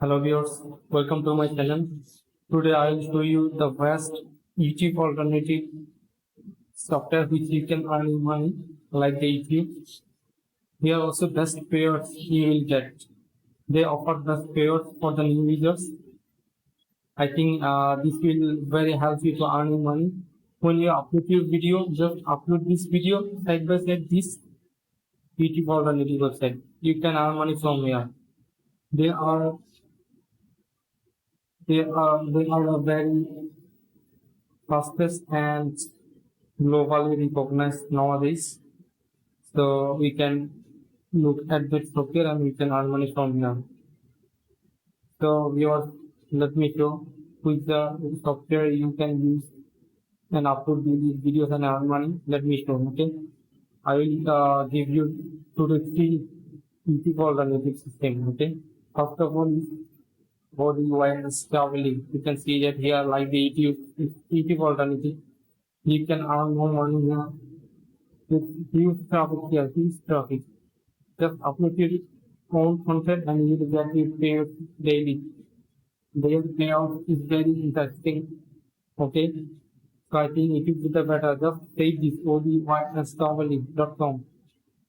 Hello viewers, welcome to my channel. Today I will show you the best YouTube alternative software which you can earn money like the YouTube. Here also best payouts you will get. They offer best payouts for the new users. I think this will very help you to earn money. When you upload your video, just upload this video side by side this YouTube alternative website. You can earn money from here. They are they are a very fastest and globally recognized nowadays. So we can look at that software and we can earn money from here. So viewers, let me show which the software you can use and upload these videos and earn money. Let me show. Okay, I will give you two to three easy alternative system. Okay, first of all is body wireless traveling. You can see that here like the YouTube alternative. You can earn more money here with huge traffic here, huge traffic. Just upload your own content and you will get your payout daily. Their payout is very interesting. Okay. So I think it is the better. Just take this odystansley.com.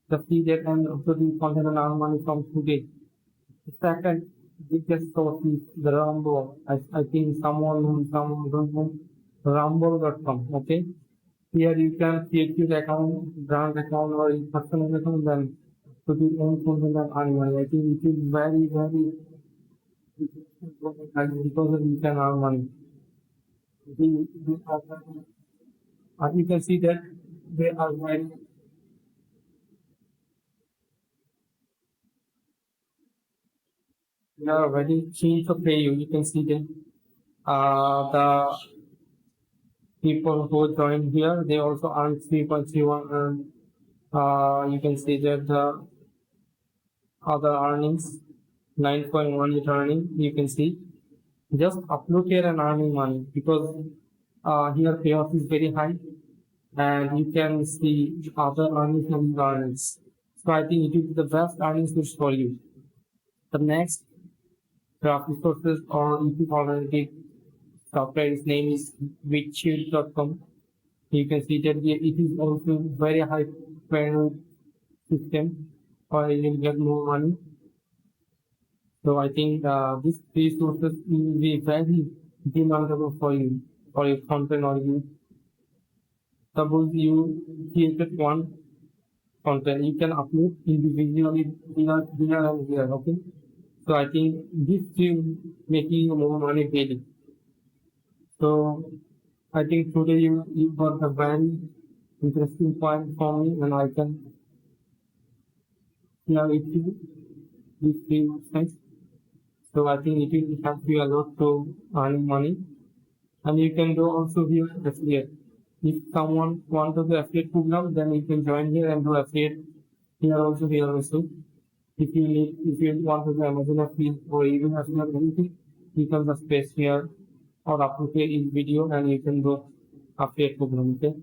Just see that and uploading content and earn money from today. Second biggest source is the Rumble. I think someone don't know Rumble.com. Okay. Here you can create your account, brand account or your personal account, then to the own content and earn money. I think it is very because you can earn money. You can see that they are very cheap to pay you. You can see that the people who join here they also earn 3.31 and you can see that the other earnings 9.1 earning you can see just upload here and earning money because here payoff is very high and you can see other earnings and earnings. So I think it is the best earnings source for you. The next resources or YouTube alternative software its name is witchill.com. You can see that it is also very high payroll system or you will get more money. So I think these three sources will be very demandable for your content or you. Suppose you created one content, you can upload individually here and here. Okay. So I think this will making you more money daily. So I think today you got a very interesting point for me and I can share with you these three websites. So I think it will help you a lot to earn money. And you can do also here affiliate. If someone wants to do affiliate program, then you can join here and do affiliate here also. If you want to do Amazon affiliate or even affiliate anything, you can just paste here or upload here in video and you can do affiliate program. Okay.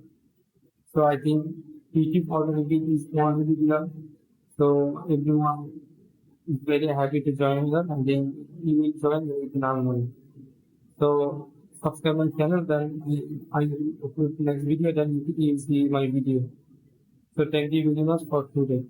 So I think YouTube already is already there. So everyone is very happy to join here and then you will join and you can earn money. So subscribe my channel, then I will upload next video, then you will see my video. So thank you very much for today.